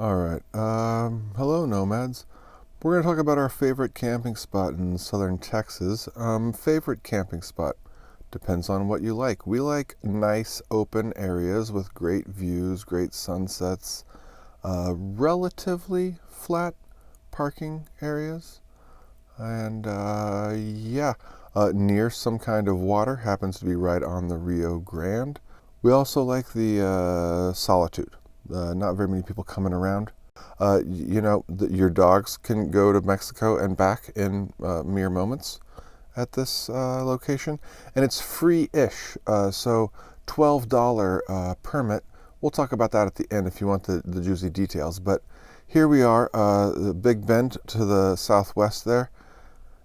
All right. Hello, nomads. We're going to talk about our favorite camping spot in southern Texas. Favorite camping spot depends on what you like. We like nice open areas with great views, great sunsets, relatively flat parking areas, and near some kind of water. Happens to be right on the Rio Grande. We also like the solitude. Not very many people coming around. Your dogs can go to Mexico and back in mere moments at this location, and it's free-ish. So $12 permit. We'll talk about that at the end if you want the juicy details. But here we are, the Big Bend to the southwest there,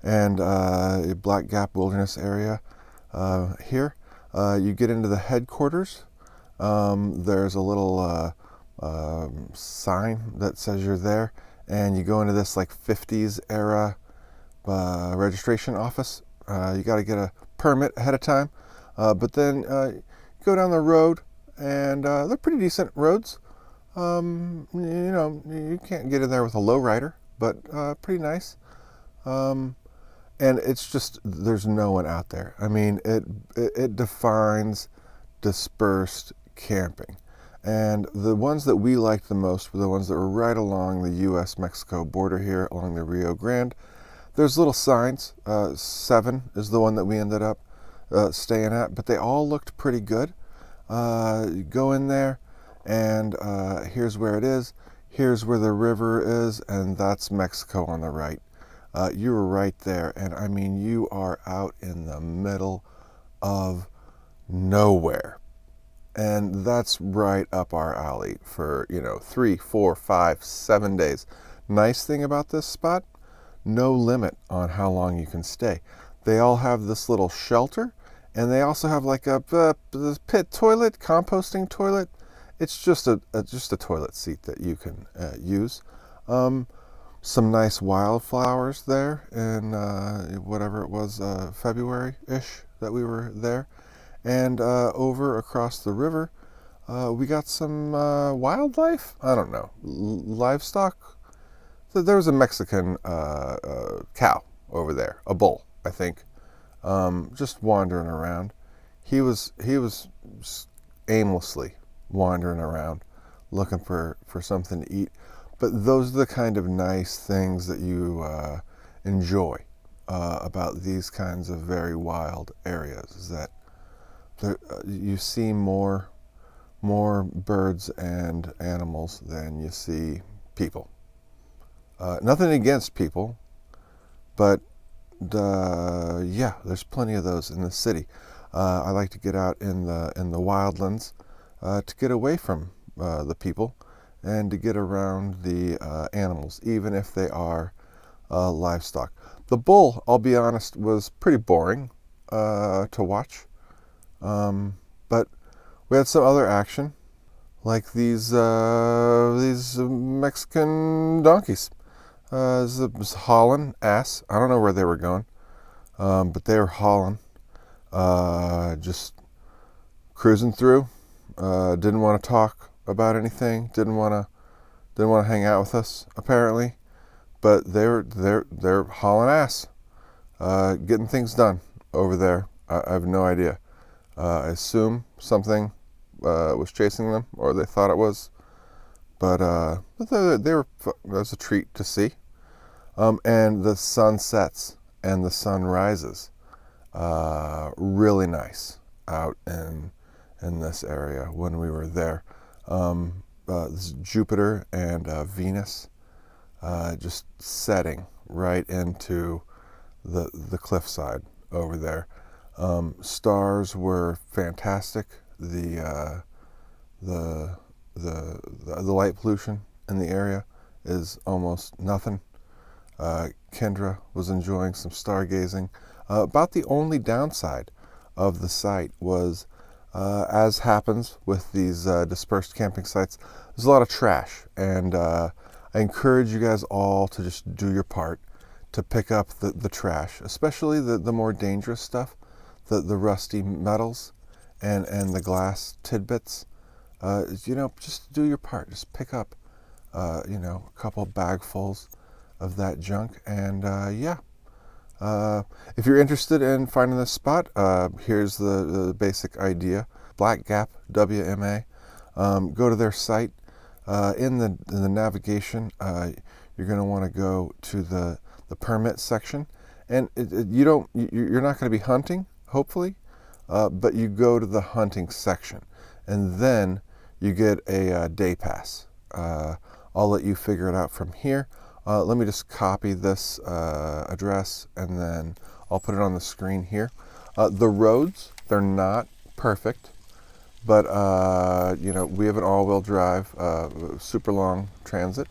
and Black Gap Wilderness area here. You get into the headquarters. There's a little sign that says you're there, and you go into this like 50s era registration office. You got to get a permit ahead of time, but then you go down the road, and they're pretty decent roads. You can't get in there with a lowrider, but pretty nice. And it's just, there's no one out there. I mean, it defines dispersed camping. And the ones that we liked the most were the ones that were right along the U.S.-Mexico border here, along the Rio Grande. There's little signs. 7 is the one that we ended up staying at, but they all looked pretty good. You go in there, and here's where it is. Here's where the river is, and that's Mexico on the right. You were right there, and I mean, you are out in the middle of nowhere. And that's right up our alley for, 3, 4, 5, 7 days. Nice thing about this spot, no limit on how long you can stay. They all have this little shelter, and they also have like a pit toilet, composting toilet. It's just a toilet seat that you can use. Some nice wildflowers there in whatever it was, February-ish that we were there. And over across the river, we got some wildlife. I don't know, livestock. So there was a Mexican cow over there, a bull, I think, just wandering around. He was aimlessly wandering around, looking for something to eat. But those are the kind of nice things that you enjoy about these kinds of very wild areas. Is that you see more birds and animals than you see people. Nothing against people, but there's plenty of those in the city. I like to get out in the wildlands to get away from the people and to get around the animals, even if they are livestock. The bull, I'll be honest, was pretty boring to watch. But we had some other action, like these Mexican donkeys. It was hauling ass. I don't know where they were going, but they were hauling, just cruising through. Didn't want to talk about anything. Didn't want to hang out with us apparently, but they're hauling ass, getting things done over there. I have no idea. I assume something was chasing them, or they thought it was, but they were. It was a treat to see, and the sunsets and the sunrises, really nice out in this area when we were there. This Jupiter and Venus, just setting right into the cliffside over there. Stars were fantastic. The light pollution in the area is almost nothing. Kendra was enjoying some stargazing. About the only downside of the site was, as happens with these dispersed camping sites, there's a lot of trash, and I encourage you guys all to just do your part to pick up the trash, especially the more dangerous stuff. The rusty metals and the glass tidbits. Just do your part. Just pick up you know, a couple bagfuls of that junk. And yeah, if you're interested in finding this spot, here's the basic idea. Black Gap WMA. Go to their site. In the navigation, you're going to want to go to the permit section, and you're not going to be hunting, hopefully, but you go to the hunting section, and then you get a day pass. I'll let you figure it out from here. Let me just copy this address, and then I'll put it on the screen here. The roads, they're not perfect, but you know, we have an all-wheel drive, super long transit,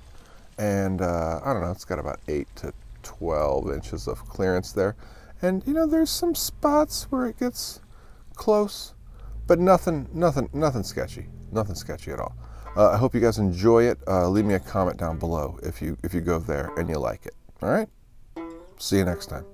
and I don't know, it's got about 8 to 12 inches of clearance there. And you know, there's some spots where it gets close, but nothing sketchy. Nothing sketchy at all. I hope you guys enjoy it. Leave me a comment down below if you go there and you like it. All right? See you next time.